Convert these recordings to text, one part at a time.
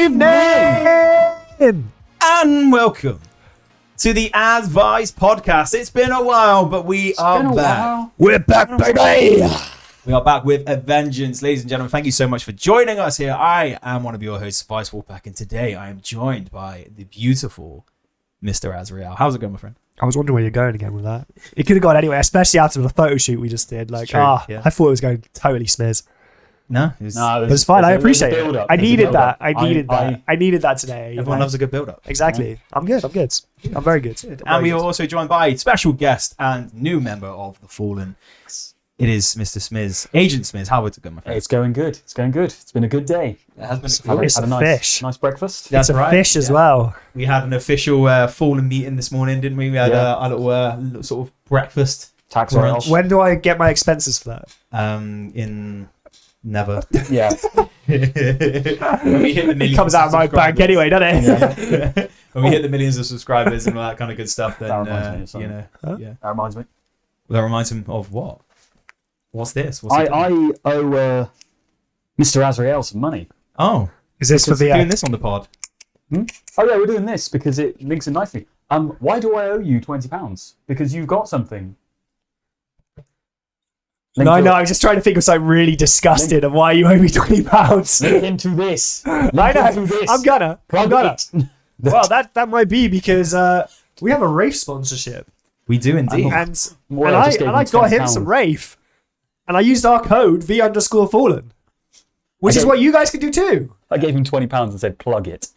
evening! And welcome to the As Vice podcast. It's been a while, but we are back. We're back, baby! We are back with a vengeance. Ladies and gentlemen, thank you so much for joining us here. I am one of your hosts, Vice Wolfpack, and today I am joined by the beautiful Mr. Azrael. How's it going, my friend? I was wondering where you're going again with that. It could have gone anywhere, especially after the photo shoot we just did. Like, yeah. I thought it was going totally smears. No, it's fine. I appreciate it. I needed that. I needed that today. Everyone loves a good build-up. Exactly. Yeah. I'm good. I'm very good. And we are also joined by special guest and new member of The Fallen. It is Mr. Smiz, Agent Smiz. How is it going, my friend? It's going good. It's been a good day. It has been. It's had a nice breakfast. That's it's right. a fish as well. We had an official Fallen meeting this morning, didn't we? We had a little sort of breakfast. Tax brunch. When do I get my expenses for that? In never. Yeah. When we hit the millions, It comes out of my bank anyway, doesn't it? Yeah. When we hit the millions of subscribers and all that kind of good stuff, then that reminds me of yeah. That reminds me. That reminds him of what? What's this? I owe Mr. Azrael some money. Oh, Is this for the doing this on the pod? Oh yeah, we're doing this because it links in nicely. Why do I owe you £20? Because you've got something. No, I know. I'm just trying to think of something really disgusting of why you owe me £20. Link into this. I know. I'm gonna. Well, that might be because we have a Wraith sponsorship, We do indeed. and Well, I got him some Wraith, and I used our code V_Fallen, which is what you guys can do too. I gave him £20 and said plug it.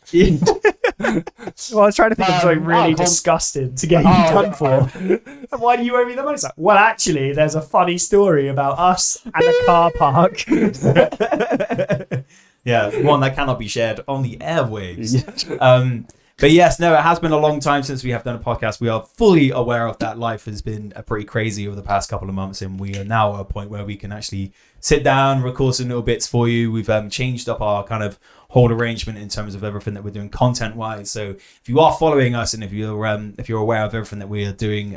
Well, I was trying to think of something really disgusting to get you done for. And why do you owe me the money? Well, actually, there's a funny story about us and a car park. Yeah, one that cannot be shared on the airwaves. But yes, no, it has been a long time since we have done a podcast. We are fully aware of that. Life has been pretty crazy over the past couple of months, and we are now at a point where we can actually sit down, record some little bits for you. We've changed up our kind of whole arrangement in terms of everything that we're doing content-wise. So if you are following us and if you're aware of everything that we are doing,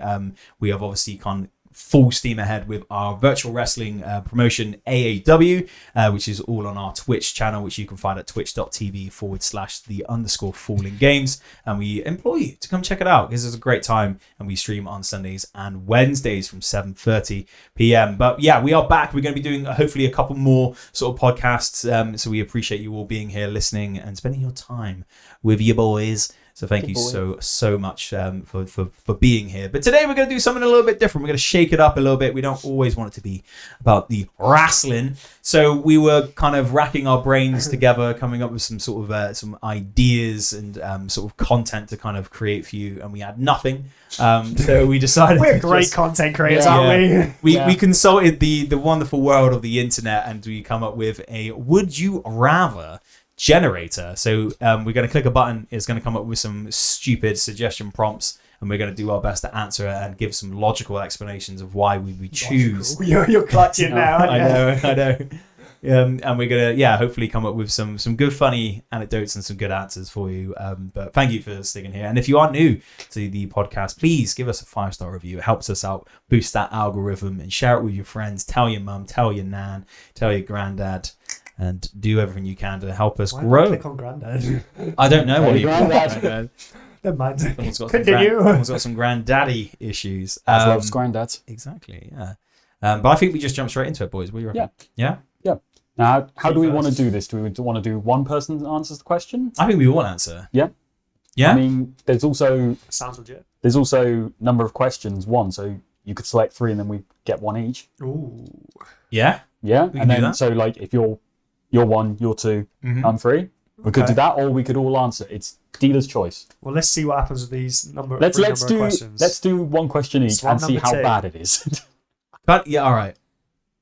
we have obviously gone full steam ahead with our virtual wrestling promotion AAW, which is all on our Twitch channel, which you can find at twitch.tv/the_Fallen Games. And we implore you to come check it out because it's a great time, and we stream on Sundays and Wednesdays from 7:30 p.m. But yeah, we are back. We're going to be doing hopefully a couple more sort of podcasts. So we appreciate you all being here, listening and spending your time with your boys. So thank you so much for being here. But today we're going to do something a little bit different. We're going to shake it up a little bit. We don't always want it to be about the wrestling. So we were kind of racking our brains together, coming up with some sort of some ideas and sort of content to kind of create for you. And we had nothing. So we decided We're great content creators, aren't we? We consulted the wonderful world of the internet, and we come up with a would you rather generator. So we're going to click a button. It's going to come up with some stupid suggestion prompts, and we're going to do our best to answer it and give some logical explanations of why we would choose. You're clutching now. I know. And we're going to hopefully come up with some good funny anecdotes and some good answers for you. But thank you for sticking here. And if you are new to the podcast, please give us a 5-star review. It helps us out, boost that algorithm, and share it with your friends. Tell your mum, tell your nan, tell your granddad, and do everything you can to help us grow. Click on Granddad. I don't know what you Granddad. Never mind. Someone's got some granddaddy issues. As loves granddad. Exactly, yeah. But I think we just jump straight into it, boys. What do you reckon? Yeah. Now, how do we want to do this? Do we want to do one person that answers the question? I think we all answer. Yeah. Yeah? I mean, there's also Sounds legit. There's also number of questions, one, so you could select 3 and then we get 1 each. Ooh. Yeah? Yeah, can and do then that. so like if you're 1, you're 2, I'm 3. We could do that, or we could all answer. It's dealer's choice. Well, let's see what happens with these number of questions. Let's do 1 question each and see how bad it is. But yeah, all right.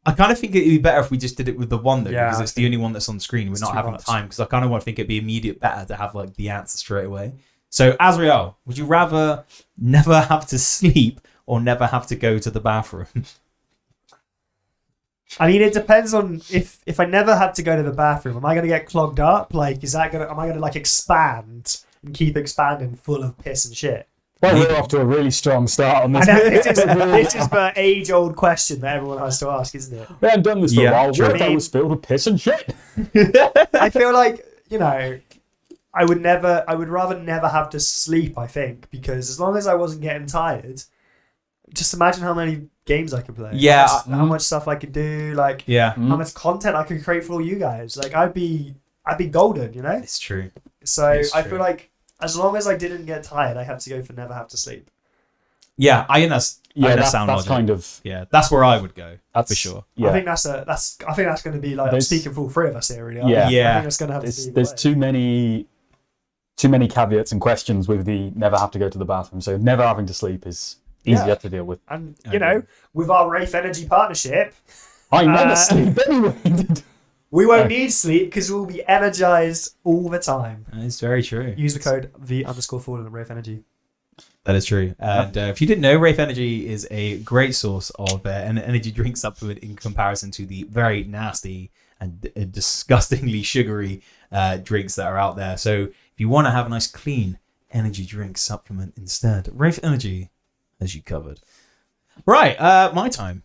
I kind of think it'd be better if we just did it with the one though, Yeah, because it's the only one that's on screen. We're not having much. time, because I kind of want to think it'd be immediate better to have like the answer straight away. So Azrael, would you rather never have to sleep or never have to go to the bathroom? I mean, it depends on if I never had to go to the bathroom, am I going to get clogged up? Like, am I going to like expand and keep expanding full of piss and shit? Well, we're off to a really strong start on this. This is the age-old question that everyone has to ask, isn't it? We haven't done this for a while. true. What if I was filled with piss and shit? I feel like, you know, I would rather never have to sleep, I think, because as long as I wasn't getting tired, just imagine how many games I could play. Yeah. How much stuff I could do, like Yeah. how much content I could create for all you guys. Like I'd be golden, you know? It's true. So It's I true. feel like as long as I didn't get tired, I had to go for never have to sleep. Yeah, I think that's That's sound logic. kind of Yeah, that's where I would go that's for sure. Yeah, I think that's going to be like, I'm There's- speaking for all three of us here, really. Yeah. Yeah. I think it's going to have to be. there's too many caveats and questions with the never have to go to the bathroom. So never having to sleep is easier Yeah. to deal with. And, you know, with our Wraith Energy partnership, I never sleep anyway. we won't need sleep because we'll be energized all the time. It's very true. Use the code V_Fallen at Wraith Energy. That is true. And if you didn't know, Wraith Energy is a great source of an energy drink supplement in comparison to the very nasty and disgustingly sugary drinks that are out there. So if you want to have a nice clean energy drink supplement instead, Wraith Energy has you covered. Right, my time.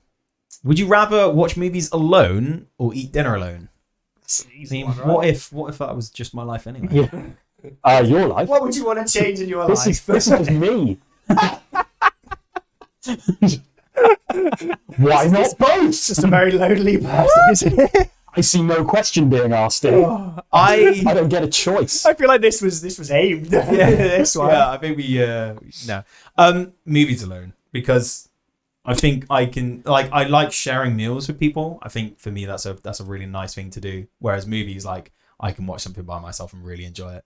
Would you rather watch movies alone or eat dinner alone? That's an I easy mean, one, right? what if that was just my life anyway? Yeah. Your life. What would you want to change in your This life? is me. Why not both? It's just a very lonely person, isn't it? I see no question being asked here. I don't get a choice. I feel like this was aimed. Yeah, this one. Yeah, I think we no. Movies alone, because I think I can I like sharing meals with people. I think for me that's a really nice thing to do. Whereas movies, like, I can watch something by myself and really enjoy it.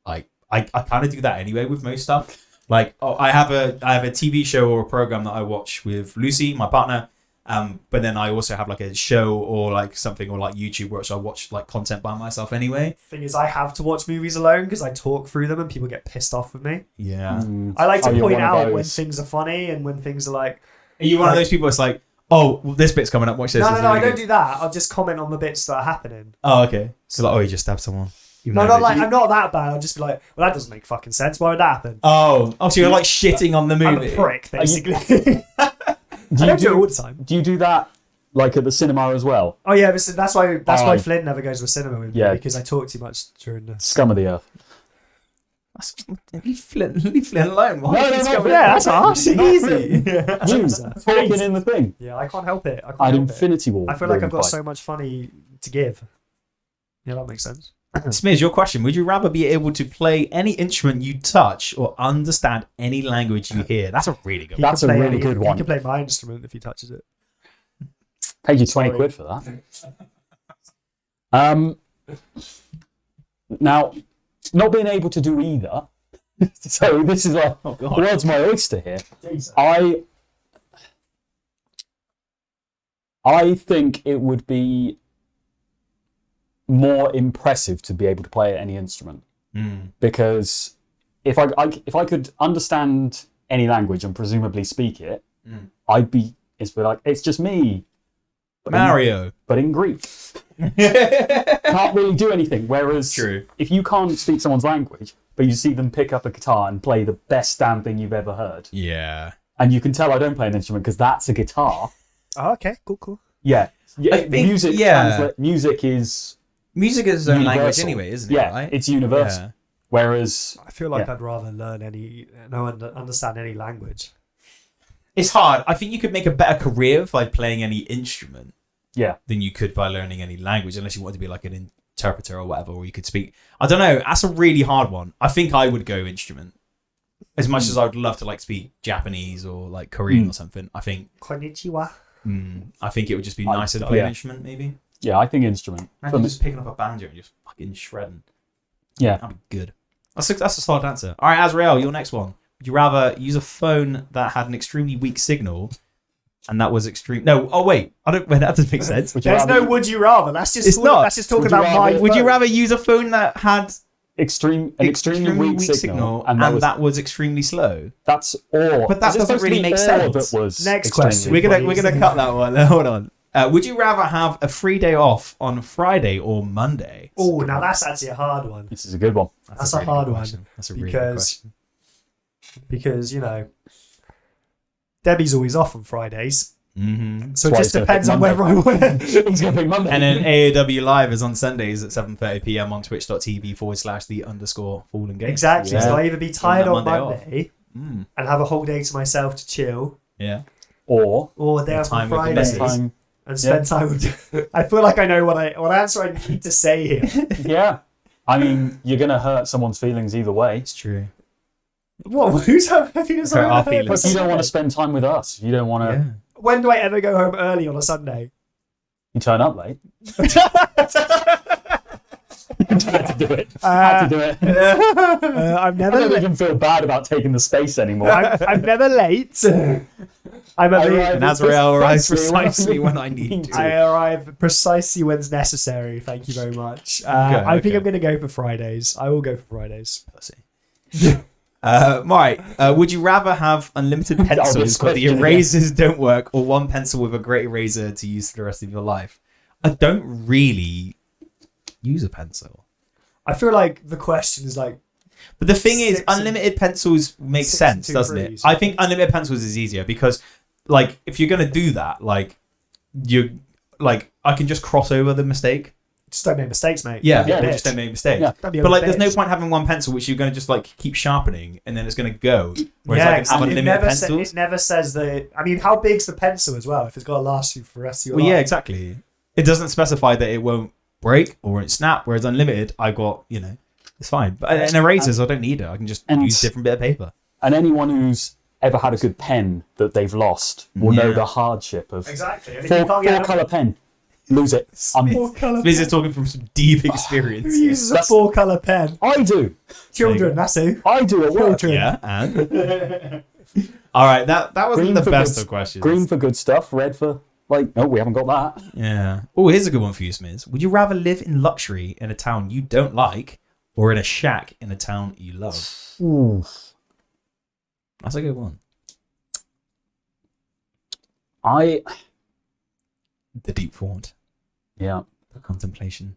Like I kind of do that anyway with most stuff. Like I have a TV show or a program that I watch with Lucy, my partner. But then I also have like a show or like something or like YouTube where I watch like content by myself anyway. Thing is, I have to watch movies alone because I talk through them and people get pissed off with me. Yeah. I like to you're point one of out when those. things are funny and when things are like. Are you one of those people that's like, oh, well, this bit's coming up, watch this. No, this is I really don't good. do that. I'll just comment on the bits that are happening. Oh, okay. So like, oh, you just stabbed someone. Even No, though not they- like I'm not that bad. I'll just be like, well, that doesn't make fucking sense. Why would that happen? Oh, so you're like shitting on the I'm movie. a prick, basically. I Do don't do it all the time. Do you do that like at the cinema as well? Oh yeah, but that's why Oh. Flynn never goes to a cinema with me, Yeah. because I talk too much during the. Scum of the earth. Leave Flynn alone. Why? No, He's no, going- Yeah, that's us. easy. You talking in the thing. Yeah, I can't help it. I I can't had help it. Infinity War. I feel like during I've got the fight. so much funny to give. Yeah, that makes sense. Smiz, your question: would you rather be able to play any instrument you touch or understand any language you hear? That's a really good one. That's a Play really good one. He can play my instrument if he touches it. Paid you 20 Sorry. quid for that. Now, not being able to do either. So this is like Oh, the God. world's my oyster here. Jesus. I think it would be more impressive to be able to play any instrument, because if I could understand any language and presumably speak it, it's be like, it's just me, but Mario. but in Greek. Can't really do anything. Whereas True. if you can't speak someone's language, but you see them pick up a guitar and play the best damn thing you've ever heard, Yeah. and you can tell I don't play an instrument because that's a guitar. Oh, okay, cool. Yeah, I think- music. yeah. Music is Music is its own language universal. anyway, isn't it? Yeah, Right? it's universal. Yeah. Whereas I feel like Yeah. I'd rather learn understand any language. It's hard. I think you could make a better career by playing any instrument yeah, than you could by learning any language, unless you wanted to be like an interpreter or whatever, or you could speak. I don't know. That's a really hard one. I think I would go instrument. As much as I would love to like speak Japanese or like Korean or something, I think Konnichiwa. it would just be I- nicer to play yeah. an instrument, maybe. yeah, I think instrument. Imagine just picking up a banjo and just fucking shredding. Yeah, That'd be good. That's a solid answer. All right, Azrael, your next one. Would you rather use a phone that had an extremely weak signal, and that was extreme? No. Oh wait, I don't. That doesn't make sense. Would you There's rather- no would you rather. That's just It's not. That's just talking Would you about my. rather- Would you phone. rather use a phone that had extremely weak signal, and that that was extremely slow? that's or. But that is it doesn't supposed to really be make or sense. That was Next extremely question. We're Please. gonna cut that one. Hold on. Would you rather have a free day off on Friday or Monday? Oh, now that's actually a hard one This is a good one. That's a really hard good one, question. That's a really good because- question. because Debbie's always off on Fridays, Mm-hmm. So it That's why just he's gonna depends pick on whether I want to. He's going to pick Monday. And then AAW Live is on Sundays at 7:30 p.m. on twitch.tv/the_Fallen Games. Exactly. Yeah. So I either be tired on Monday Monday Mm. and have a whole day to myself to chill, Yeah. or or a day off time on with the Fridays missus. time. and spend time with. I feel like I know what answer I need to say here. Yeah. I mean, you're going to hurt someone's feelings either way. It's true. What? Who's having a Hurt our feelings. But you don't want to spend time with us. You don't want to. Yeah. When do I ever go home early on a Sunday? You turn up late. Had to do it. Had to do it. I'm I never don't late. even feel bad about taking the space anymore. I'm never late. I'm I a arrive And Azrael arrives precisely precisely when I need to. I arrive precisely when it's necessary. Thank you very much. I think I'm going to go for Fridays. I will go for Fridays. Pussy. Right. Would you rather have unlimited pencils but the question, erasers don't work, or one pencil with a great eraser to use for the rest of your life? I don't really use a pencil. I feel like the question is like, But the thing is, 6 and- unlimited pencils make 6 sense, and 2 doesn't threes. it? I think unlimited pencils is easier because, like, if you're gonna do that, like, I can just cross over the mistake. just don't make mistakes, mate. Yeah, Don't be a yeah, bitch. just don't make mistakes. Yeah. Don't be a But like, bitch. there's no point having one pencil which you're gonna just like keep sharpening and then it's gonna go. Whereas I can have It unlimited never, pencils. it never says that. I mean, how big's the pencil as well? If it's got to last you for the rest of your Well, life. yeah, exactly. It doesn't specify that it won't break or won't snap. Whereas unlimited, I got it's fine. But in erasers, I don't need it. I can just use a different bit of paper. And anyone who's ever had a good pen that they've lost will know Yeah. the hardship of Exactly. And if you can't four get colour pen. Lose it. four colour This is talking from some deep experience. Who uses a 4-colour pen? I do. Children, that's who. I do at work. Children. Yeah, and all right, that wasn't Green the for best good- of questions. Green for good stuff, red for no, we haven't got that. Yeah. Oh, here's a good one for you, Smiz. Would you rather live in luxury in a town you don't like, or in a shack in a town you love? Ooh. That's a good one. The deep thought, Yeah. the contemplation.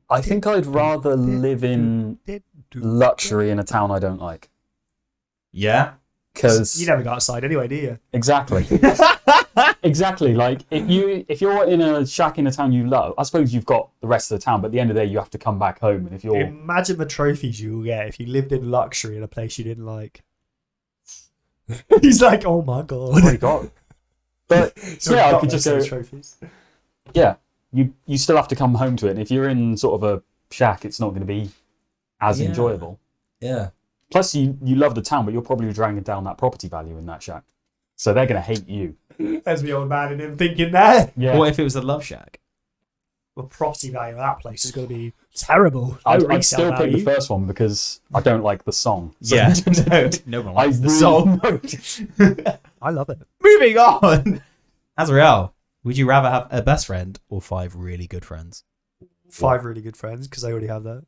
I think I'd rather live in luxury in a town I don't like. Yeah. Because You never go outside anyway, do you? exactly, exactly. Like if you're in a shack in a town you love, I suppose you've got the rest of the town, but at the end of the day you have to come back home. And if you're Imagine the trophies you will get if you lived in luxury in a place you didn't like. He's like, oh my god. already got, but So yeah, I got could just those go. trophies. Yeah, you still have to come home to it. And if you're in sort of a shack, it's not going to be as Yeah. enjoyable. Yeah. Plus, you love the town, but you're probably dragging down that property value in that shack. So they're going to hate you. There's the old man in him thinking that. Yeah. What if it was a love shack? The property value of that place is going to be terrible. No I'd resale still pick value. the first one because I don't like the song. So- Yeah. No one I likes the really song. I love it. Moving on. Azrael, would you rather have a best friend or 5 really good friends? 5 really good friends because I already have that.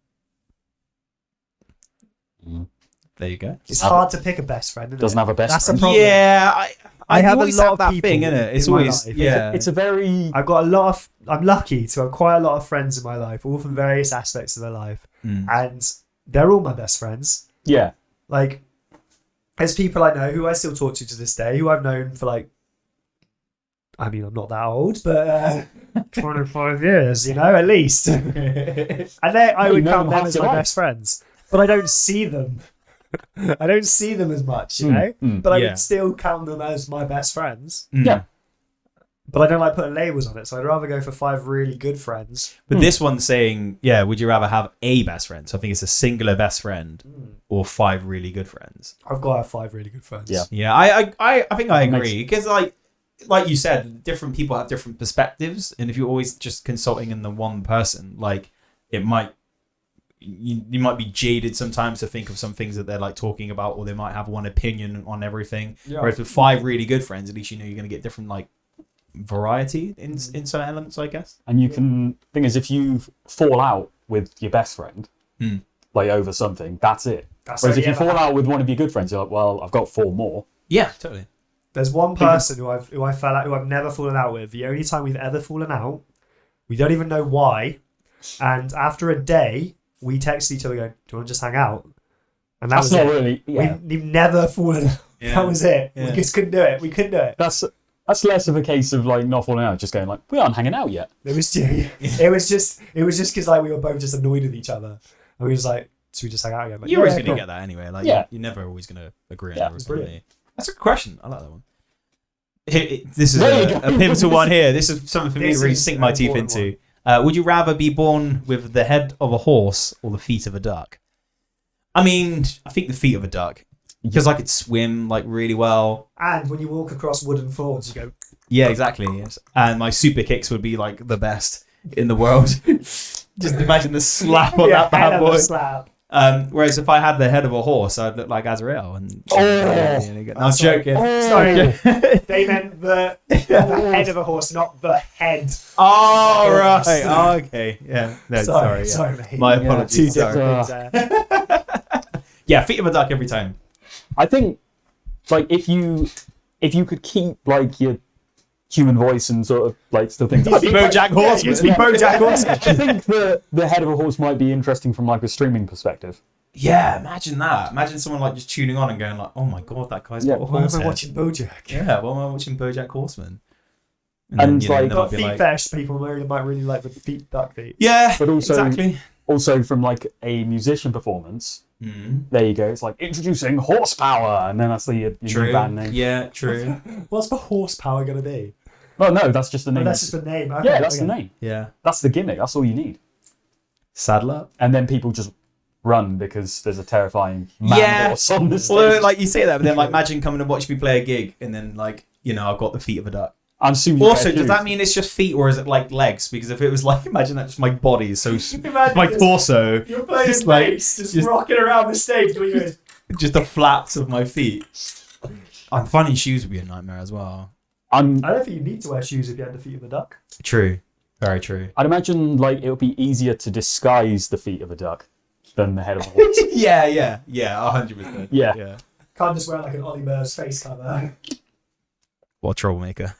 There you go. It's hard to pick a best friend. Isn't Doesn't it? have a best That's friend. a problem. Yeah, I have a always lot of that people thing, innit? It's in my always life. yeah. It's a very I've got a lot of. I'm lucky to have quite a lot of friends in my life, all from various aspects of their life, and they're all my best friends. yeah. Like, there's people I know who I still talk to this day, who I've known for like. I mean, I'm not that old, but 25 years, at least. And I would know count them them half as your my life. best friends, but I don't see them. I don't see them as much, But I Yeah. would still count them as my best friends. Yeah. But I don't like putting labels on it, so I'd rather go for 5 really good friends. But this one's saying, yeah, would you rather have a best friend? So I think it's a singular best friend or 5 really good friends. I've got to have 5 really good friends. Yeah. Yeah, I think I Makes- agree because like you said, different people have different perspectives, and if you're always just consulting in the one person, like it might you might be jaded sometimes to think of some things that they're like talking about, or they might have one opinion on everything. Yeah. Whereas with 5 really good friends, at least you know you're going to get different like variety in some elements, I guess. And you can thing is if you fall out with your best friend, like over something, that's it. That's Whereas if only you fall ever out with one of your good friends, you're like, well, I've got 4 more. Yeah, totally. There's one person who I fell out, who I've never fallen out with. The only time we've ever fallen out, we don't even know why. And after a day, we texted each other going, "Do you want to just hang out?" And that That's was not it. really. Yeah. We've never fallen out. Yeah. That was it. Yeah. We just couldn't do it. We couldn't do it. That's less of a case of like not falling out, just going like, we aren't hanging out yet. It was just because like we were both just annoyed with each other, and we were just like, so we just hang out again. Like, You're always yeah, going to cool. get that anyway. Like, Yeah. you're never always going to agree on Yeah, everything. brilliant. are you? That's a good question. I like that one. This is There you a go. pivotal one here. This is something for me to This really is sink my an teeth important into. Would you rather be born with the head of a horse or the feet of a duck? I mean, I think the feet of a duck. Because I could swim like really well. And when you walk across wooden floors, you go. Yeah, exactly. Yes. And my super kicks would be like the best in the world. Just imagine the slap on that hell bad of a boy. slap. Whereas if I had the head of a horse, I'd look like Azrael. And no, I'm Sorry. joking. Sorry, they meant the head of a horse, not the head. Oh, Horse. right. Oh, okay. Yeah. No, sorry. Yeah. Sorry, mate. My Yeah, apologies. Two Sorry. different things there. Yeah, feet of a duck every time. I think, like, if you could keep like your human voice and sort of like still things. I'd be BoJack Horseman. You'd be BoJack Horseman. I think the head of a horse might be interesting from like a streaming perspective. Yeah, imagine that. Imagine someone like just tuning on and going like, "Oh my god, that guy's got a Why horse am I head." watching BoJack? Yeah, why am I watching BoJack Horseman? And, then, like, they Got might be feet like, fetish people might really like the feet, duck feet. yeah, But also- exactly. Also, from like a musician performance, Mm. there you go. It's like introducing horsepower, and then that's your True. new band name. Yeah, true. What's the horsepower gonna be? Well, no, that's just the Oh, name. that's just the name. Okay, yeah, that's okay. the name. Yeah. That's the gimmick. That's all you need. Saddle up. And then people just run because there's a terrifying man Yeah. horse on the stage. Well, like you say that, but then like imagine coming and watch me play a gig, and then like I've got the feet of a duck. I'm assuming. you Also, bear does shoes. that mean it's just feet, or is it like legs? Because if it was like, imagine that just my body is so Imagine my this. torso, You're playing Just like- bass, just just- rocking around the stage. Doing your... just the flaps of my feet. And finding shoes would be a nightmare as well. I don't think you need to wear shoes if you had the feet of a duck. True. Very true. I'd imagine like it would be easier to disguise the feet of a duck than the head of a horse. Yeah, 100%. Yeah. Can't just wear like an Ollie Murs face cover. What a troublemaker.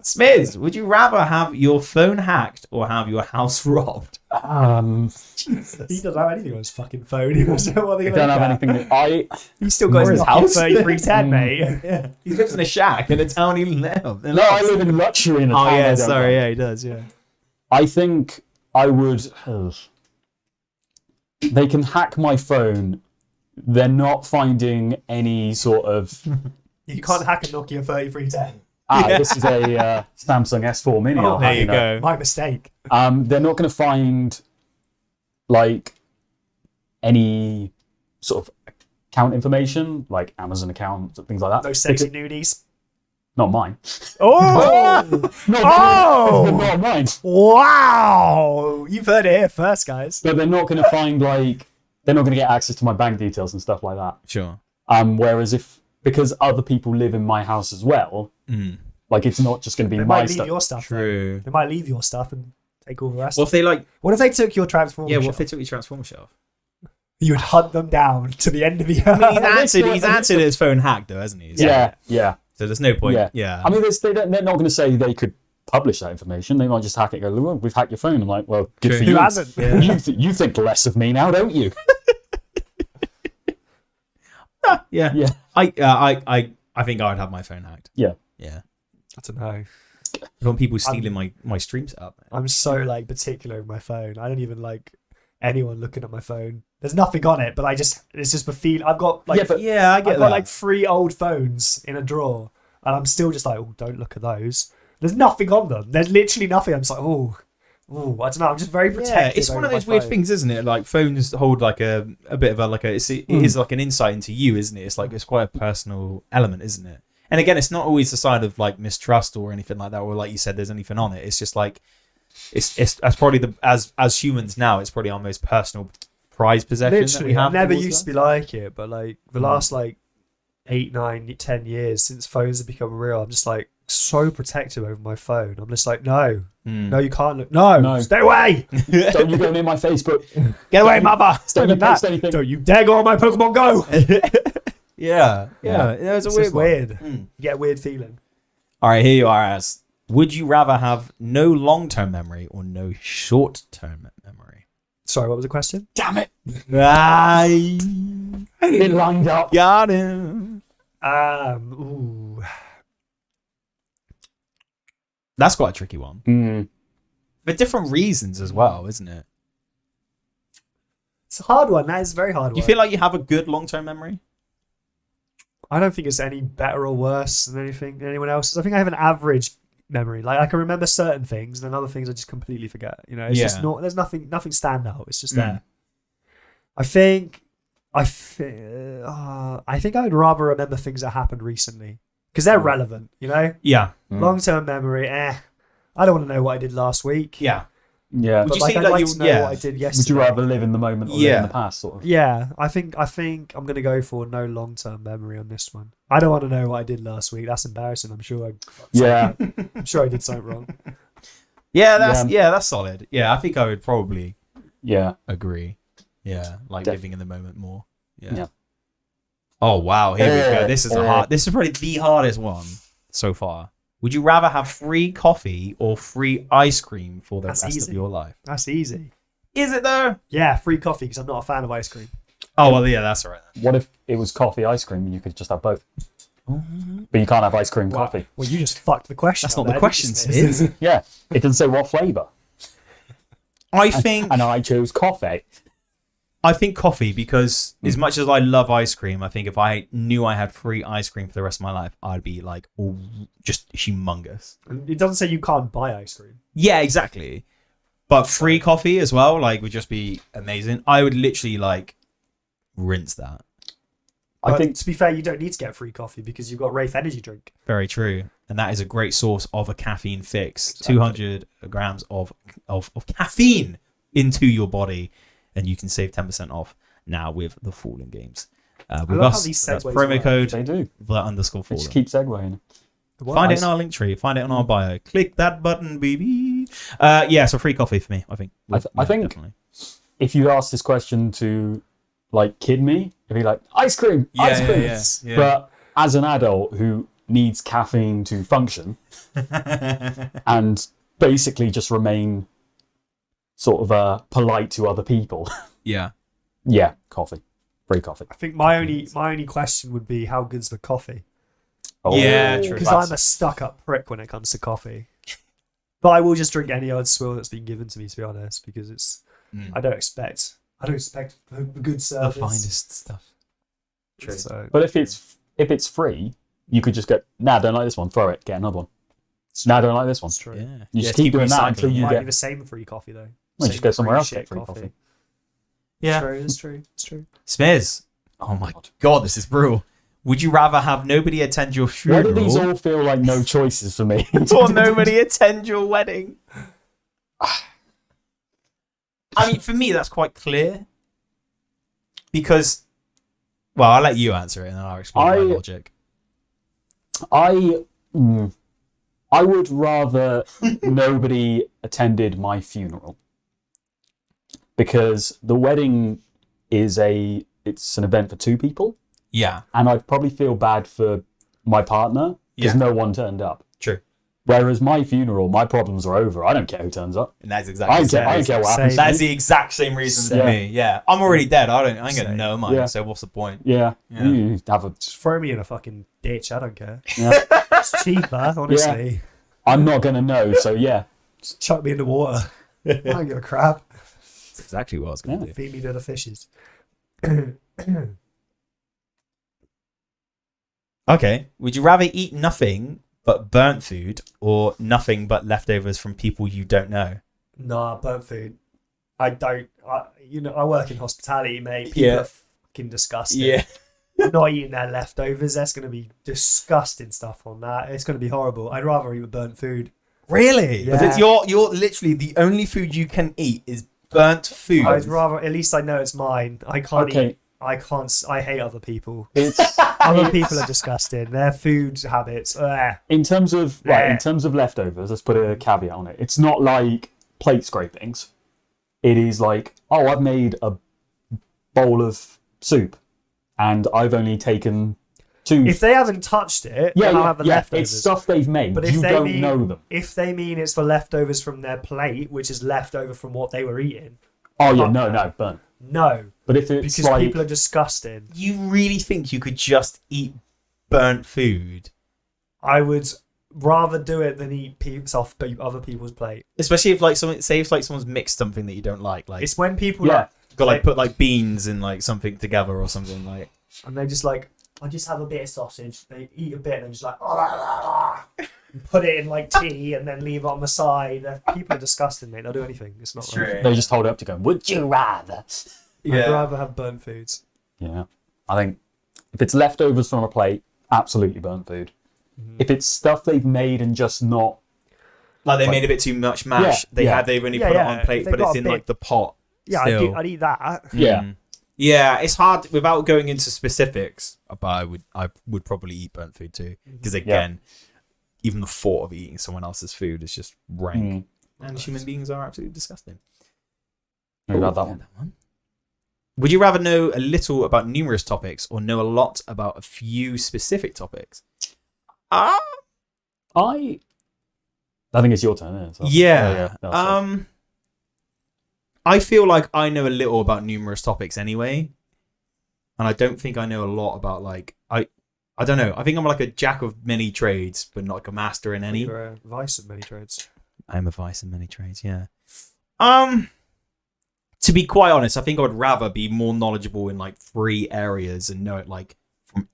Smiz, would you rather have your phone hacked or have your house robbed? He doesn't have anything on his fucking phone. He doesn't know what I they're don't gonna have look at. anything. He's still got Or his his house. house. 3310, mate. Yeah. He lives in a shack in a town he lives. No, I live in luxury in a town. I don't know. yeah, he does, yeah. I think I would. They can hack my phone. They're not finding any sort of. You can't hack a Nokia 3310. This is a Samsung S4 Mini. Oh, There you go. My mistake. They're not going to find like any sort of account information, like Amazon accounts and things like that. No sexy nudies. Not mine. Oh! Not Oh! not mine. Wow! You've heard it here first, guys. But they're not going to find like they're not going to get access to my bank details and stuff like that. Sure. Whereas because other people live in my house as well, like it's not just going to be They my might leave stuff. your stuff. though. True. They might leave your stuff and take all the rest. Well, if they like, What if they took your Transformer yeah, what shelf? if they took your Transformer shelf? You would hunt them down to the end of the He's answered his phone hacked though, hasn't he? So- Yeah. So there's no point. Yeah. Yeah. I mean, they're not going to say they could publish that information. They might just hack it and go, "Well, we've hacked your phone." I'm like, well, good True. for Who you. hasn't? You think less of me now, don't you? yeah. Yeah. I think I would have my phone hacked. Yeah. Yeah. I don't know. I don't want people stealing my stream setup. I'm so like particular with my phone. I don't even like anyone looking at my phone. There's nothing on it, but it's just a feel. I've got like Yeah, I I've get got that. like 3 old phones in a drawer, and I'm still just like, oh, don't look at those. There's nothing on them. There's literally nothing. I'm just like, oh, I don't know. I'm just very protective. Yeah, it's one of over those my weird phone. things, isn't it? Like phones hold like a bit of a like a it is like an insight into you, isn't it? It's like it's quite a personal element, isn't it? And again, it's not always a sign of like mistrust or anything like that, or like you said, there's anything on it. It's just like it's probably as humans now, it's probably our most personal prized possession that we Literally, have. I never towards used to that. be like it, but like the last like 8, 9, 10 years since phones have become real, I'm just like so protective over my phone. I'm just like, no, you can't look. No, stay away. Don't you go near my Facebook. Get away, mother. Don't you Even that. post anything. Don't you dare go on my Pokemon Go. Yeah. It was a It's weird just one. weird. You get a weird feeling. All right, here you are. As would you rather have no long-term memory or no short-term memory? Sorry, what was the question? Damn it! Aye. It lined up. Got him. Ooh. That's quite a tricky one. Mm. For different reasons as well, isn't it? It's a hard one. That is a very hard You one. feel like you have a good long-term memory? I don't think it's any better or worse than anyone else's. I think I have an average memory. Like I can remember certain things, and then other things I just completely forget. You know, it's just not. There's nothing stand out. It's just there. I think I would rather remember things that happened recently because they're relevant. You know, Yeah. long-term memory. I don't want to know what I did last week. Yeah. Yeah. Would But you like, see I'd that like you- to know yeah. what I did Would yesterday. you rather live in the moment or live in the past, sort of? Yeah, I think I'm gonna go for no long-term memory on this one. I don't want to know what I did last week. That's embarrassing. I'm sure I'm sure I did something wrong. Yeah, that's solid. Yeah, I think I would probably Yeah. agree. Yeah, like living in the moment more. Yeah. Oh wow, here we go. This is This is probably the hardest one so far. Would you rather have free coffee or free ice cream for the rest of your life? That's easy. Is it though? Yeah, free coffee because I'm not a fan of ice cream. Oh well, yeah, that's all right. What if it was coffee ice cream and you could just have both? But you can't have ice cream coffee. Well, you just fucked the question. That's up not the there, question, didn't you, Sid. Yeah. It didn't say what flavour. I think And I chose coffee. coffee because as much as I love ice cream, I think if I knew I had free ice cream for the rest of my life, I'd be like just humongous. It doesn't say you can't buy ice cream. Yeah, exactly. But free coffee as well, like, would just be amazing. I would literally like rinse that. But I think to be fair, you don't need to get free coffee because you've got Wraith energy drink. Very true. And that is a great source of a caffeine fix. Exactly. 200 grams of caffeine into your body. And you can save 10% off now with the Fallen Games. With love how us, these that's segues promo work. code they do. _Fallen. Just keep segueing. Find it in our link tree. Find it in our bio. Click that button, baby. Yeah, so free coffee for me, I think. I think definitely. if you ask this question to like kid me, it'd be like ice cream, ice cream. Yeah. But as an adult who needs caffeine to function and basically just remain sort of polite to other people, Yeah. yeah, coffee, free coffee. I think my only question would be how good's the coffee? Oh, Yeah, true. Because I'm a stuck-up prick when it comes to coffee. But I will just drink any old swill that's been given to me, to be honest, because it's. I don't expect a good The service. finest stuff. True. So, But if it's free, you could just go, nah, don't like this one, throw it, get another one. Nah, don't like this one. it's true. Yeah. You just keep doing that until recycling, you Might get. be the same free coffee though. Well, Same just go somewhere else shit get free coffee. Yeah. It's true. It's true. Smears. Oh my god, this is brutal. Would you rather have nobody attend your Why funeral do these all feel like no choices for me? or nobody attend your wedding? I mean, for me, that's quite clear. Because, well, I'll let you answer it and then I'll explain my logic. I would rather nobody attended my funeral because the wedding it's an event for two people, Yeah, and I'd probably feel bad for my partner because no one turned up. true. Whereas my funeral, my problems are over. I don't care who turns up. And that's I exactly don't care what happens. That's the exact same reason Yeah. to me. Yeah, I'm already dead. I ain't gonna Same. know mine. Yeah. So what's the point? Yeah, Yeah. you have a. Just throw me in a fucking ditch. I don't care. Yeah. It's cheaper, honestly. I'm not gonna know, so yeah. Just chuck me in the water. I don't give a crap. That's exactly what I was gonna do. Feed me to the fishes. Okay. Would you rather eat nothing but burnt food or nothing but leftovers from people you don't know? Nah, burnt food. I work in hospitality, mate. People Yeah. are fucking disgusting. I'm not eating their leftovers. There's going to be disgusting stuff on that. It's going to be horrible. I'd rather eat burnt food. Really? Yeah. But you're literally the only food you can eat is burnt food. I'd rather, at least I know it's mine. I can't Okay. eat. I hate other people. It's Other people are disgusting. Their food habits. in terms of leftovers. Let's put a caveat on it. It's not like plate scrapings. It is like, oh, I've made a bowl of soup, and I've only taken two. If they haven't touched it, then I'll have the leftovers. It's stuff they've made. But if you they don't mean, know them. If they mean it's the leftovers from their plate, which is left over from what they were eating, Oh yeah, no, burnt. No, But if it's because like, people are disgusting. You really think you could just eat burnt food? I would rather do it than eat off other people's plate. Especially if like someone's mixed something that you don't like. It's when people Put like beans in like something together or something like. And they just like, I just have a bit of sausage. They eat a bit and then just like, and put it in like tea and then leave it on the side. People are disgusting, mate. They'll do anything. It's not right. they just hold it up to go, would you rather? I'd rather have burnt foods. Yeah. I think if it's leftovers from a plate, absolutely burnt food. If it's stuff they've made and just not... Like they made a bit too much mash. They've only put it on plate, but it's in like the pot. Yeah, I'd eat that. Yeah. Yeah, it's hard without going into specifics, but I would probably eat burnt food too. Because again, even the thought of eating someone else's food is just rank. And human beings are absolutely disgusting. Maybe that one. Would you rather know a little about numerous topics or know a lot about a few specific topics? I think it's your turn, isn't it? So, yeah. No, I feel like I know a little about numerous topics anyway. And I don't think I know a lot about like I don't know. I think I'm like a jack of many trades, but not like a master in any. You're a vice of many trades. I'm a vice in many trades, yeah. To be quite honest, I think I would rather be more knowledgeable in like 3 areas and know it from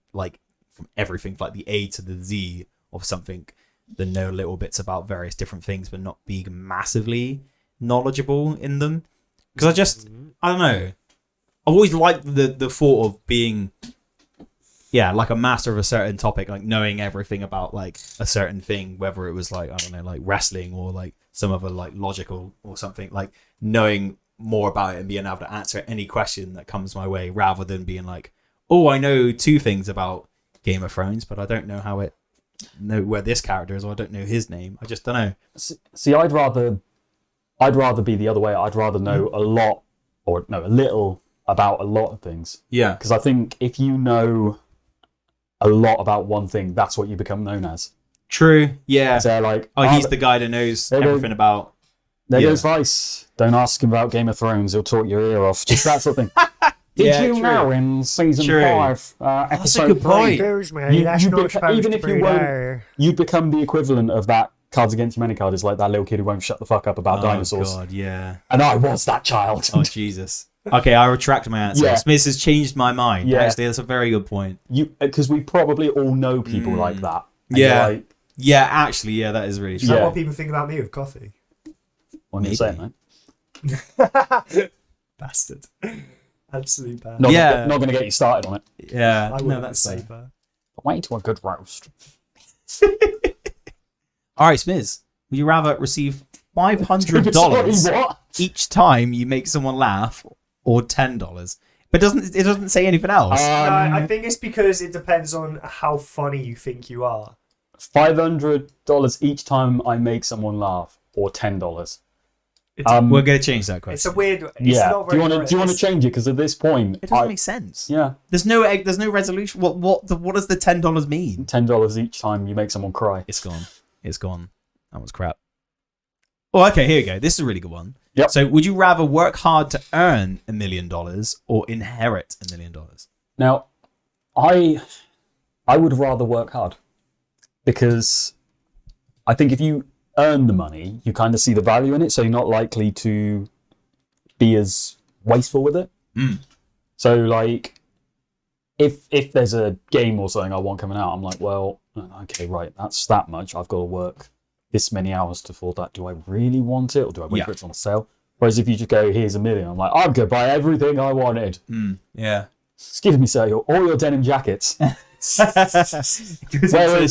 everything, like the A to the Z of something, than know little bits about various different things, but not being massively knowledgeable in them. Because I don't know. I've always liked the thought of being, like a master of a certain topic, like knowing everything about like a certain thing, whether it was like, I don't know, like wrestling or like some other like logical or something, like knowing more about it and being able to answer any question that comes my way, rather than being like, oh, I know 2 things about Game of Thrones, but I don't know know where this character is, or I don't know his name. I just don't know. See, I'd rather be the other way. I'd rather know a lot or know a little about a lot of things. Yeah. Because I think if you know a lot about one thing, that's what you become known as. True. Yeah. So like, he's the guy that knows everything about. There goes Vice. Don't ask him about Game of Thrones. He'll talk your ear off. Just that sort of thing. Did you know in season 5, episode 3, you'd become the equivalent of that Cards Against Humanity card, is like that little kid who won't shut the fuck up about dinosaurs. Oh God, yeah. And I was that child. Oh Jesus. Okay, I retract my answer. Yeah. Smith has changed my mind. Yeah. Actually, that's a very good point. Because we probably all know people like that. And Yeah. like, Yeah, actually, yeah, that is really Is true. that Yeah. what people think about me with coffee? what are you saying, mate? Bastard. Absolute bastard. Not going to get you started on it. Yeah, I no, wouldn't that's say safe. that. But wait to a good roast. All right, Smiz, would you rather receive $500 Sorry, what? each time you make someone laugh, or $10? But it doesn't say anything else. No, I think it's because it depends on how funny you think you are. $500 each time I make someone laugh, or $10. We're going to change that question. It's a weird. It's Yeah. not Do very you want to change it? Because at this point, It doesn't make sense. yeah, There's no resolution. What does the $10 mean? $10 each time you make someone cry. It's gone. It's gone. That was crap. Oh, okay. Here we go. This is a really good one. Yep. So, would you rather work hard to earn $1 million or inherit $1 million? Now, I would rather work hard, because I think if you earn the money, you kind of see the value in it, so you're not likely to be as wasteful with it. So, like, if there's a game or something I want coming out, I'm like, well, okay, right, that's that much. I've got to work this many hours to afford that. Do I really want it, or do I wait for it on sale? Whereas if you just go, here's $1 million, I'm like, I'm going to buy everything I wanted. Yeah. Excuse me, sir, all your denim jackets. Whereas,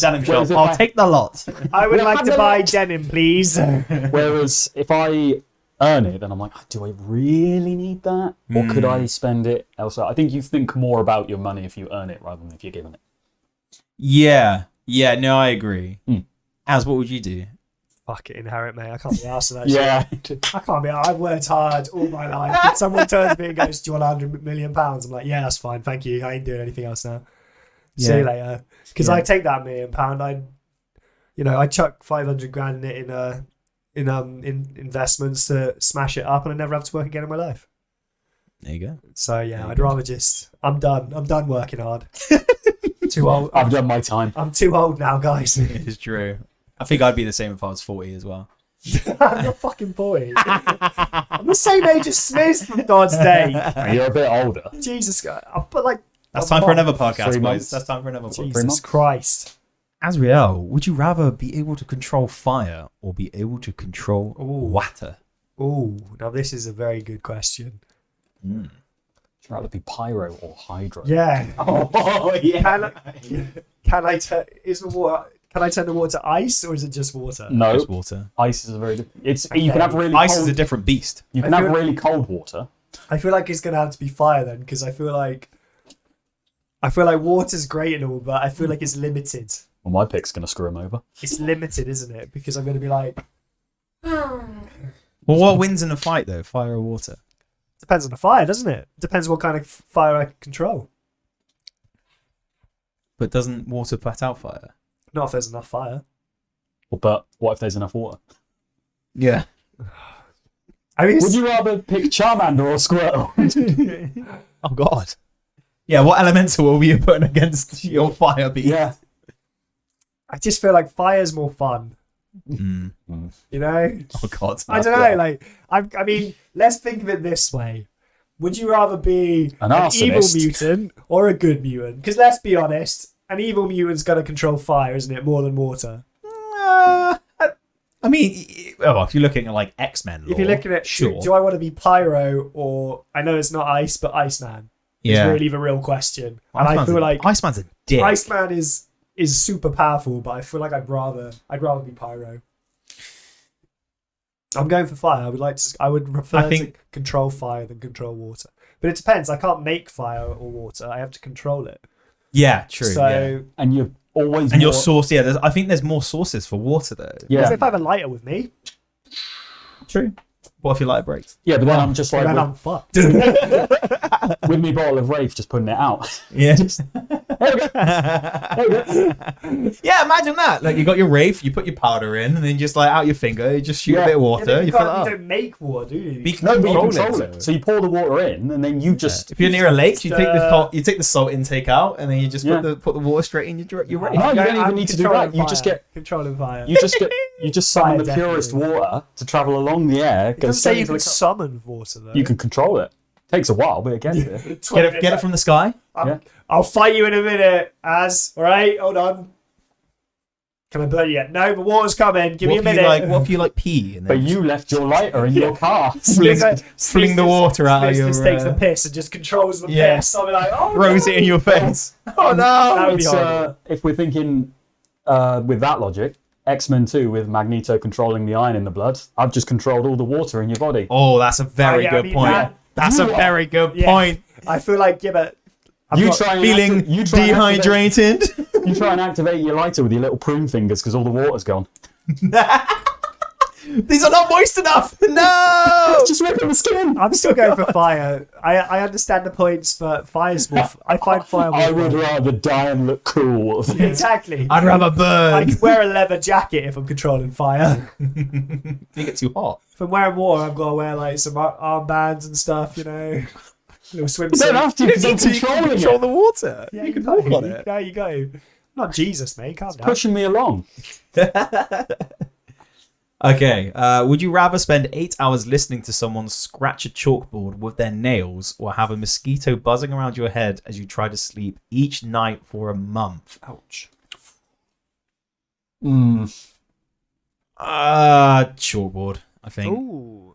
I'll take the lot. I would like to buy denim, please. Whereas if I earn it, then I'm like, do I really need that? Or could I spend it elsewhere? I think you think more about your money if you earn it rather than if you're given it. Yeah. Yeah, no, I agree. Az, what would you do? Fuck it, inherit, mate. I can't be asked for that Yeah. shit. I can't be. I've worked hard all my life. If someone turns to me and goes, do you want £100 million? I'm like, yeah, that's fine. Thank you. I ain't doing anything else now. See you later. Because I take that £1 million. I'd chuck 500 grand in it in investments to smash it up, and I never have to work again in my life. There you go. So yeah, I'd rather just. I'm done. I'm done working hard. Too old. I've done my time. I'm too old now, guys. It's true. I think I'd be the same if I was 40 as well. I'm not fucking 40. I'm the same age as Smith, for God's sake. You're a bit older. Jesus, but like. That's time for another podcast, 3 boys. months. That's time for another podcast. Jesus Christ. Azriel, would you rather be able to control fire or be able to control water? Oh, now this is a very good question. Would you rather be pyro or hydro? Yeah. Oh, yeah. Can I turn the water to ice, or is it just water? No, Just water. ice is a very. You can have really. Ice cold, is a different beast. You can have really cold water. I feel like it's gonna have to be fire then, because I feel like water's great and all, but I feel like it's limited. Well, my pick's gonna screw him over. It's limited, isn't it? Because I'm gonna be like, Well, what wins in a fight, though? Fire or water? depends on the fire, doesn't it? Depends what kind of fire I can control. But doesn't water put out fire? Not if there's enough fire. Well, but what if there's enough water? Yeah. I mean, Would you rather pick Charmander or Squirtle? Oh, God. Yeah, what elemental are we putting against your fire beast? Yeah. I just feel like fire's more fun. Mm. You know? Oh, God. I don't know. Like, I mean, let's think of it this way: would you rather be An an evil arsonist. mutant or a good mutant? Because let's be honest, an evil mutant's gonna control fire, isn't it? More than water. I mean, if you're looking at like X-Men lore, If you're looking at, sure. do I want to be Pyro or I know it's not Ice, but Iceman? Yeah. Is really the real question. And I feel like Iceman's a dick. Iceman is super powerful, but I feel like I'd rather be Pyro. I'm going for fire. I would prefer to control fire than control water. But it depends. I can't make fire or water. I have to control it. Yeah, true. So yeah. And you're always. And your source, yeah. I think there's more sources for water though. Yeah. if I have a lighter with me, True. What if your light breaks? Yeah, but then I'm just like then I'm fucked. with me bottle of Wraith, just putting it out. Yeah. Okay. Yeah, imagine that. Like you got your Wraith, you put your powder in, and then just like out your finger, you just shoot a bit of water. you you fill it up. don't make water, do you? No, but you Control control it. it. So you pour the water in, and then you just. If you're near a lake, you take the salt intake out, and then you just put the water straight in your Wraith. No, you don't even need to do that. You just get controlling fire. You just summon the Fire, purest definitely. water to travel along the air. It doesn't say you can summon water though. You can control it. Takes a while, but it gets there. Get it from the sky. I'll fight you in a minute, Az. All right, hold on. Can I burn you yet? No, the water's coming. Give me a minute. What if you like pee? And But then you left your lighter in your car. fling the water out of your. This takes the piss and just controls the Yeah. piss. I'll be like, oh, throws no. it in your face. Oh no! That would be It's, horrible. if we're thinking with that logic, X-Men 2 with Magneto controlling the iron in the blood, I've just controlled all the water in your body. Oh, that's a very yeah, I good mean, point. That's a very good point. I feel like, but I'm You not- try and Feeling you try and activate- dehydrated. You try and activate your lighter with your little prune fingers because all the water's gone. These are not moist enough. No. Just ripping the skin. I'm still going for fire. I understand the points, but fire's more. I find fire more I would fun. rather die and look cool. Exactly. I'd rather I burn. could wear a leather jacket if I'm controlling fire. You get too hot. If I'm wearing water, I've got to wear like some armbands and stuff, you know. Little swimsuit. You don't have to because I'm controlling it. the water. Yeah, you can walk on it. There you go. Not Jesus, mate. Calm down. Pushing me along. Okay. Would you rather spend 8 hours listening to someone scratch a chalkboard with their nails, or have a mosquito buzzing around your head as you try to sleep each night for a month? Ouch. Chalkboard. I think. Ooh.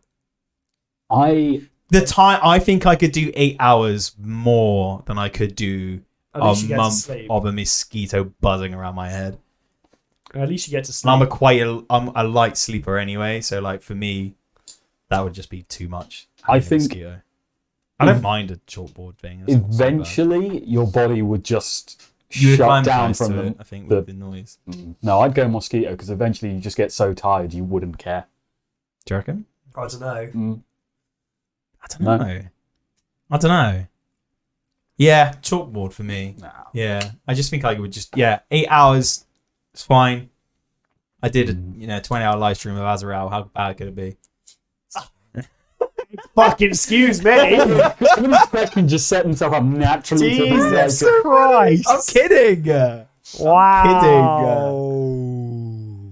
I I think I could do 8 hours more than I could do At least a you get to month sleep. of a mosquito buzzing around my head. At least you get to sleep. And I'm a light sleeper anyway, so like for me, that would just be too much. I having a think- mosquito. I don't mind a chalkboard thing. It's not so bad. eventually your body would just You would shut down acclimatise from to the, it, I think, with the noise. No, I'd go mosquito because eventually you just get so tired you wouldn't care. Do you reckon? I don't know. I don't know. I don't know. Yeah, chalkboard for me. Nah. Yeah, I just think I would just 8 hours. It's fine. I did a 20-hour live stream of Azrael. How bad could it be? Fucking excuse me. This question just set himself up naturally. Jesus Christ. I'm kidding. Wow.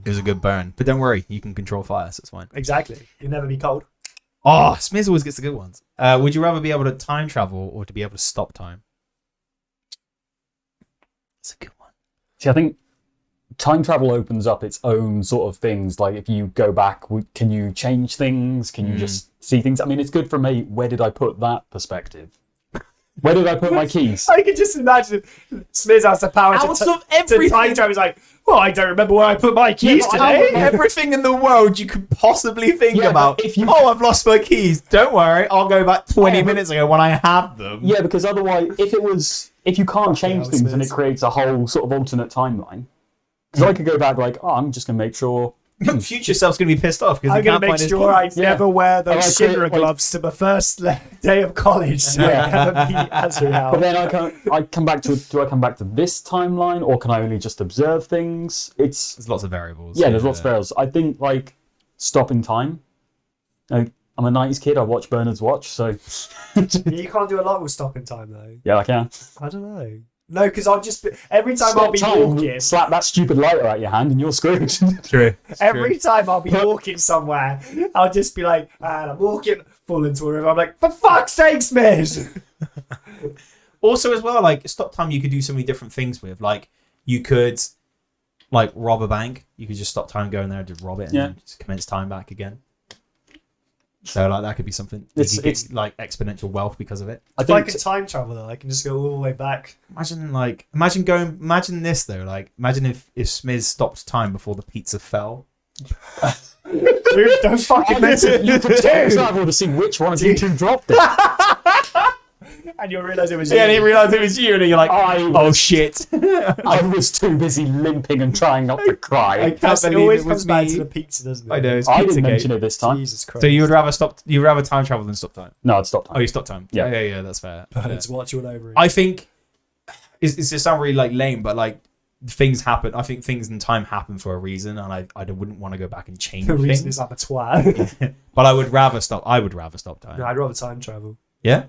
It was a good burn, but don't worry, you can control fire, so it's fine. Exactly. You'll never be cold. Oh, Smiz always gets the good ones. Would you rather be able to time travel or to be able to stop time? That's a good one. See, I think time travel opens up its own sort of things. Like if you go back, can you change things? Can you just see things? I mean, it's good from a where did I put that perspective? Where did I put my keys? I can just imagine Smiz has the power Out to of everything. time travel. He's like, well, I don't remember where I put my keys but I today. don't- Everything in the world you could possibly think Yeah, about. but if you- I've lost my keys. Don't worry, I'll go back 20 Yeah, but- minutes ago when I have them. Yeah, because otherwise, if you can't change hell, things, then Smith. it creates a whole sort of alternate timeline. Because I could go back like, oh, I'm just gonna make sure. Future self's going to be pissed off because I'm he can't going to find make his sure I keys. never wear those I Shinra create, like- gloves to my first day of college. So I never meet Azrael. But then I come back to. Do I come back to this timeline, or can I only just observe things? There's lots of variables. Yeah, there's lots of variables. I think like stopping time. I'm a 90s kid. I watch Bernard's Watch, so You can't do a lot with stopping time, though. yeah, I can. I don't know. No, because I'll just be, every time I'll Stop be time, walking. slap that stupid lighter out your hand, and you're screwed. True. Every time I'll be walking somewhere, I'll just be like, and I'm walking, fall into a river. I'm like, for fuck's sake, Smith! Also, as well, like stop time, you could do so many different things with. Like you could, like rob a bank. You could just stop time, go in there, and just rob it, and then just commence time back again. So like that could be something. You could get, like exponential wealth because of it. If I can time travel, though, I can just go all the way back. Imagine this though. Like imagine if Smiz stopped time before the pizza fell. Dude, don't fucking mention You could time Dude. travel to see which one of you two dropped it. And you'll realise it was Yeah, and you. he realised it was you, and then you're like, oh shit. I was too busy limping and trying not to cry. I can't It believe always it was comes back me. to the pizza, doesn't it? I know. It's I didn't Pizzagate. mention it this time. Jesus Christ. So you would rather time travel than stop time? No, I'd stop time. Oh, you stop time. Yeah. yeah, that's fair. Let's watch all over. I think it's just sound really like lame, but like things happen. I think things in time happen for a reason, and I wouldn't want to go back and change the reason things. is I'm a twat. But I would rather stop time. No, I'd rather time travel. Yeah,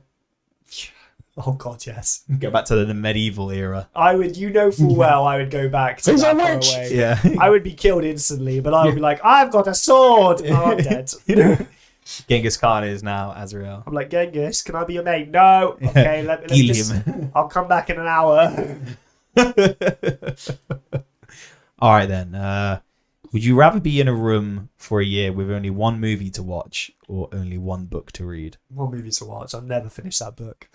Oh God, yes. go back to the medieval era. I would, you know full well, I would go back to Who's that a far witch? away. Yeah, I would be killed instantly, but I would be like, I've got a sword. Oh, I'm dead. Genghis Khan is now Azrael. I'm like, Genghis, can I be your mate? No. Okay, let me just, I'll come back in an hour. All right then. Would you rather be in a room for a year with only one movie to watch or only one book to read? One movie to watch. I'll never finish that book.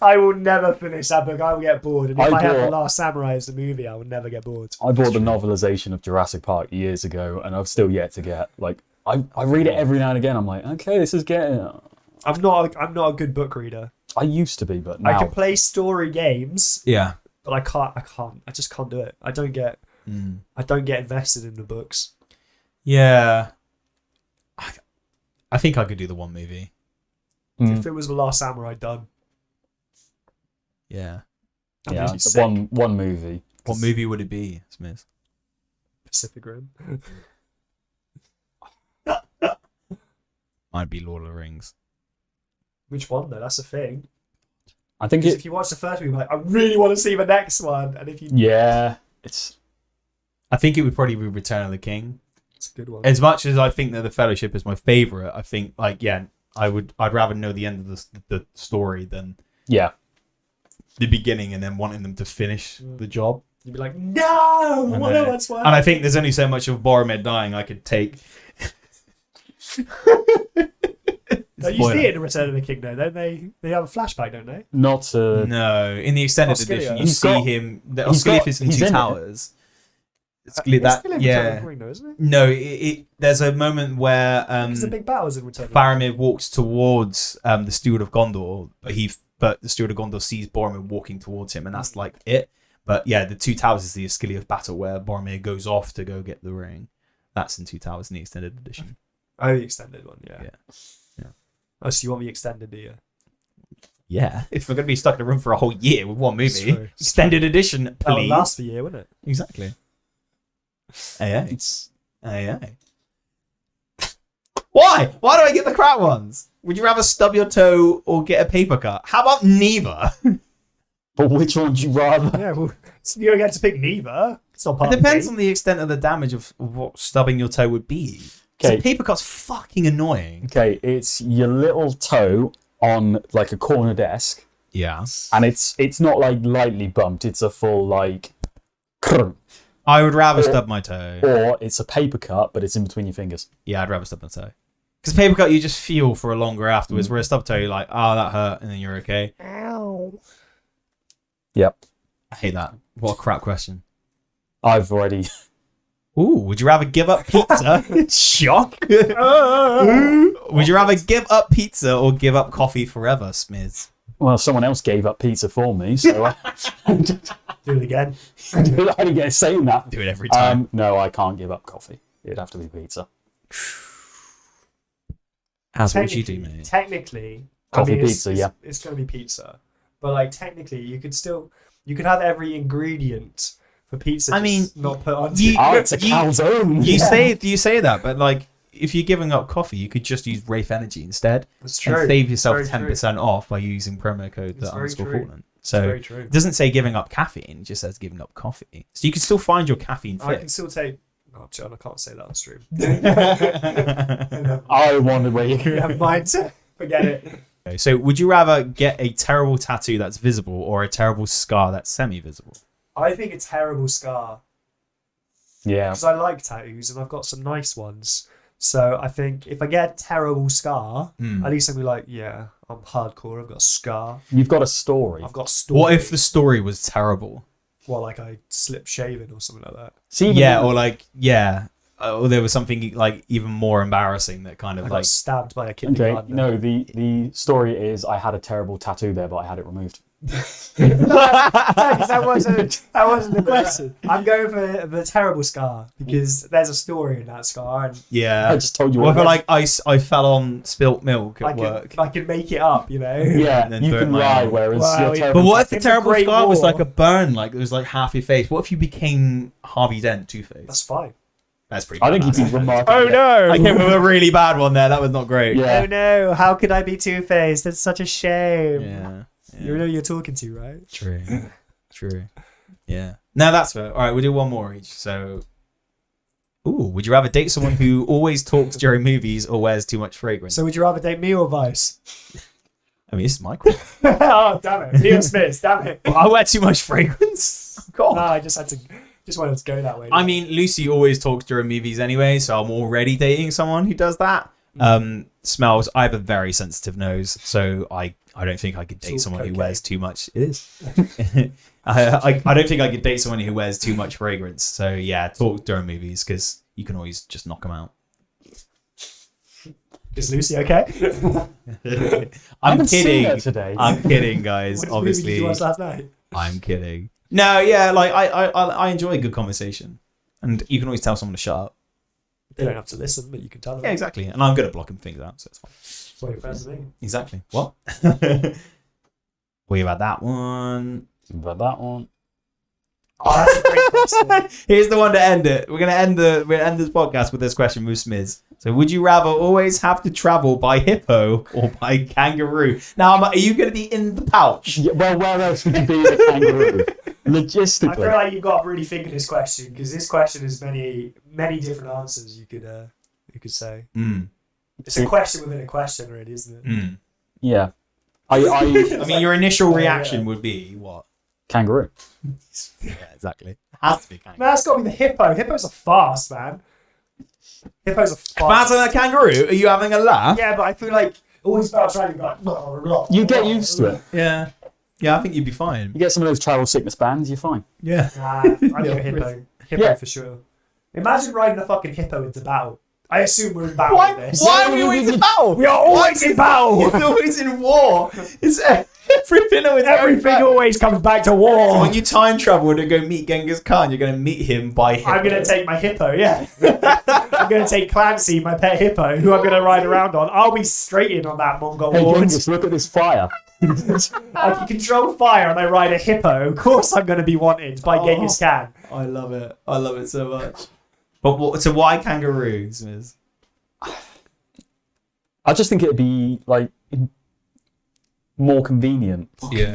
I will never finish that book. I will get bored. And if I have The Last Samurai as the movie, I will never get bored. I bought the novelization of Jurassic Park years ago, and I've still yet to get like I read it every now and again. I'm like, okay, this is getting. I'm not a good book reader. I used to be, but now I can play story games, Yeah. but I just can't do it. I don't get invested in the books. Yeah. I think I could do the one movie. If it was The Last Samurai done. Yeah. That'd yeah, be sick. one movie. What movie would it be, Smith? Pacific Rim. Might be Lord of the Rings. Which one though? That's the thing. I think Because if you watch the first movie, you're like, I really want to see the next one. And if you, yeah, it's I think it would probably be Return of the King. it's a good one. As much as I think that The Fellowship is my favorite, I think I'd rather know the end of the story than yeah. the beginning and then wanting them to finish the job. You'd be like, no, And, what else? and I think there's only so much of Boromir dying I could take. No, you see it in Return of the King, though, don't they? They have a flashback, don't they? Not No, in the extended Osgiliath. edition, you He's see got- him. The he's got- Osgiliath is in he's Two in it. Towers. It's still in Return of Yeah. the King, though, isn't it? No, there's a moment where Because the big battles in Return of the King. Faramir walks towards the Steward of Gondor, but the Steward of Gondor sees Boromir walking towards him, and that's like it. But yeah, the Two Towers is the Osgiliath battle where Boromir goes off to go get the ring. That's in Two Towers in the extended edition. Oh, the extended one, yeah. Yeah. Oh, so you want the extended, do you? Yeah, if we're going to be stuck in a room for a whole year with one It's movie, true. extended edition, That would please. last the year, wouldn't it? Exactly. Aye. It's Aye. Why? Why do I get the crap ones? Would you rather stub your toe or get a paper cut? How about neither? but which one would you rather? Yeah, well, you don't get to pick neither. It's not part It of the depends game. on the extent of the damage of what stubbing your toe would be. So Okay. paper cut's fucking annoying. Okay, it's your little toe on like a corner desk, Yeah. and it's not like lightly bumped. It's a full like, I would rather stub my toe. or it's a paper cut, but it's in between your fingers. Yeah, I'd rather stub my toe. Because paper cut, you just feel for a longer afterwards. Whereas stub toe, you're like, oh, that hurt, and then you're okay. Ow. Yep, I hate that. What a crap question. I've already. Ooh, would you rather give up pizza? Shock. Would you rather give up pizza or give up coffee forever, Smiz? Well, someone else gave up pizza for me, so I Do it again. I didn't get a say in that. Do it every time. No, I can't give up coffee. It'd have to be pizza. As what would you do, mate? Technically, Coffee pizza, yeah. It's going to be pizza. But like technically, you could have every ingredient for pizza. I mean, just not put on. It's a calzone. You say that, but like, if you're giving up coffee, you could just use Rafe Energy instead. That's true. And save yourself Very 10% off by using promo code It's very true. _Fortnite. So very true. it doesn't say giving up caffeine, it just says giving up coffee. So you can still find your caffeine I can fix. still take. Oh, John, I can't say that on stream. I wondered where you You have mine to forget it. Okay, so would you rather get a terrible tattoo that's visible or a terrible scar that's semi-visible? I think a terrible scar Yeah. because I like tattoos and I've got some nice ones. So I think if I get a terrible scar, at least I'll be like, yeah, I'm hardcore. I've got a scar. You've got a story. I've got a story. What if the story was terrible? Well, like I slipped shaving or something like that. See, Yeah, or like, yeah. Or there was something like even more embarrassing that kind of I like... got stabbed by a Okay, kindergartner. no, the story is I had a terrible tattoo there, but I had it removed. that wasn't the question. I'm going for the terrible scar because there's a story in that scar, and Yeah. I just told you What if what like I fell on spilt milk at I work? can make it up, you know. Yeah, and then you burnt can my lie, arm. whereas Wow, your yeah. terrible But what if the In the terrible Great scar was War. like a burn, like it was like half your face? What if you became Harvey Dent, Two-Face? That's fine. That's pretty I think badass. you'd be remarkable. Oh no! I came with a really bad one there. That was not great. Yeah. Oh no! How could I be Two-Faced? That's such a shame. Yeah. You know who you're talking to, right? True. True. Yeah. No, that's fair. All right, we'll do one more each. So, ooh, would you rather date someone who always talks during movies or wears too much fragrance? So would you rather date me or Vice? I mean, this is my question. Oh damn it! Neil Smith, damn it! I wear too much fragrance. God. No, I just wanted to go that way. I mean, Lucy always talks during movies anyway, so I'm already dating someone who does that. Smells. I have a very sensitive nose, so I don't think I could date all someone who cocaine. wears too much. It is. I don't think I could date someone who wears too much fragrance. So yeah, talk during movies because you can always just knock them out. Is Lucy okay? I'm haven't seen her kidding. today. I'm kidding, guys. What movie did Obviously, you watch last night? I'm kidding. No, yeah, like I enjoy a good conversation, and you can always tell someone to shut up. They don't have to listen, but you can tell them. Yeah, exactly. And I'm good at blocking things out, so it's fine. That's what your friends are doing. Exactly. What? We about that one. But that one. Oh, that's a great question. Here's the one to end it. We're gonna end this podcast with this question with Smiz. So, would you rather always have to travel by hippo or by kangaroo? Now, are you gonna be in the pouch? Yeah, well, where else would you be in a kangaroo? I feel Logistically. like you've got to really think of this question because this question has many different answers you could say. It's a question within a question, really, isn't it? Yeah. I I mean, your initial Yeah, reaction yeah. would be what? kangaroo. Yeah, exactly. Has to be kangaroo. Man, that's got to be the hippo. Hippos are fast, man. Hippos are fast. Imagine a kangaroo. Are you having a laugh? Yeah, but I feel like always bounce around and go like, blah, blah, You get blah, used to it. Yeah. Yeah, I think you'd be fine. You get some of those travel sickness bands, you're fine. Yeah. Nah, I go hippo. Hippo Yeah. for sure. Imagine riding a fucking hippo into battle. I assume we're in battle Why? with this. Why are we always in battle? We are always in battle. It's always in war. It's everything always Everything always comes back to So war. when you time travel to go meet Genghis Khan, you're going to meet him by hippo. I'm going to take my hippo, yeah. I'm going to take Clancy, my pet hippo, who I'm going to ride around on. I'll be straight in on that Mongol Hey, horde. Genghis, look at this fire. I can control fire and I ride a hippo. Of course I'm going to be wanted by Genghis Khan. I love it. I love it so much. But so why kangaroos? I just think it'd be like more convenient. Yeah.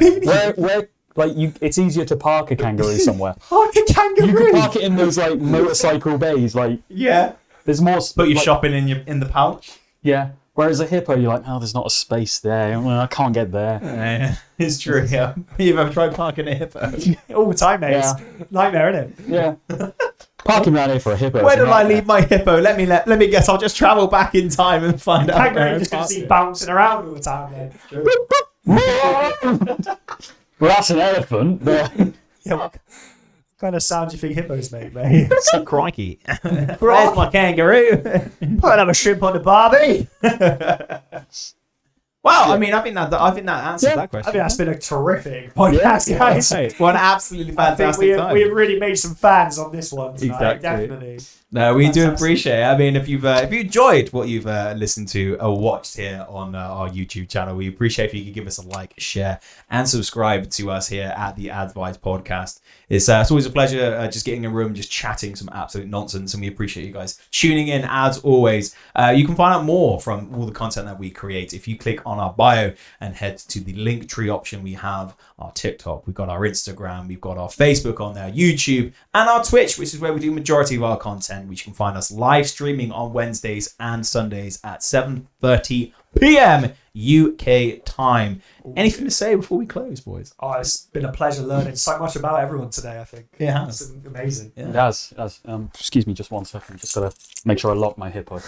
Where like it's easier to park a kangaroo somewhere. Park a kangaroo. You can park it in those like motorcycle bays. Like Yeah. there's more. But you're like, shopping in the pouch. Yeah. Whereas a hippo, you're like, oh, there's not a space there. Well, I can't get there. Yeah, it's true. Yeah. You've ever tried parking a hippo? All the time, mate. Yeah. It's nightmare, isn't it? Yeah. Parking around here for a hippo. Where is a did I nightmare. leave my hippo? Let me guess. I'll just travel back in time and find out. Kangaroo just going to see bouncing around all the time, mate. Well, that's an elephant. But Yeah, what kind of sound do you think hippos make, mate? Crikey. Where's my kangaroo? Put another shrimp on the barbie. Wow, I mean, I think that answers that I question. think that's been a terrific podcast, guys. Hey, what an absolutely I think fantastic time. we have really made some fans on this one tonight. Exactly. Definitely. No, we do Fantastic. appreciate it. I mean, if you enjoyed what you've listened to or watched here on our YouTube channel, we appreciate if you could give us a like, share, and subscribe to us here at the Advice Podcast. It's always a pleasure just getting in a room, just chatting some absolute nonsense, and we appreciate you guys tuning in as always. You can find out more from all the content that we create if you click on our bio and head to the link tree option. We have our TikTok, we've got our Instagram, we've got our Facebook on there, YouTube, and our Twitch, which is where we do majority of our content, which you can find us live streaming on Wednesdays and Sundays at 7:30 p.m. UK time. Anything to say before we close, boys? Oh, it's been a pleasure learning so much about everyone today, I think. It has. It's amazing. Yeah. it has. Excuse me, just 1 second. Just gotta make sure I lock my hippo.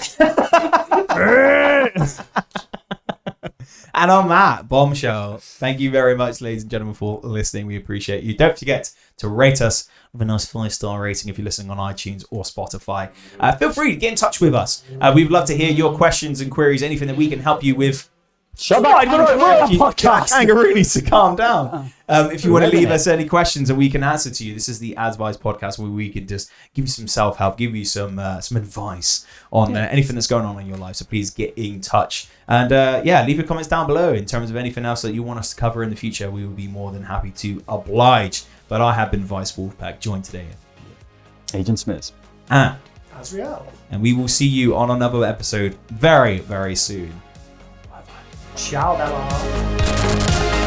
And on that bombshell, thank you very much, ladies and gentlemen, for listening. We appreciate you. Don't forget to rate us with a nice 5-star rating if you're listening on iTunes or Spotify. Feel free to get in touch with us. We would love to hear your questions and queries, anything that we can help you with. Shut We're on a podcast. Kangaroo needs to calm down. If you want to leave us any questions that we can answer to you, this is the Advice Podcast where we can just give you some self-help, give you some advice on anything that's going on in your life. So please get in touch. And leave your comments down below in terms of anything else that you want us to cover in the future. We will be more than happy to oblige. But I have been Vice Wolfpack, joined today. Agent Smith. And Azriel. we will see you on another episode very, very soon. Ciao, Bella.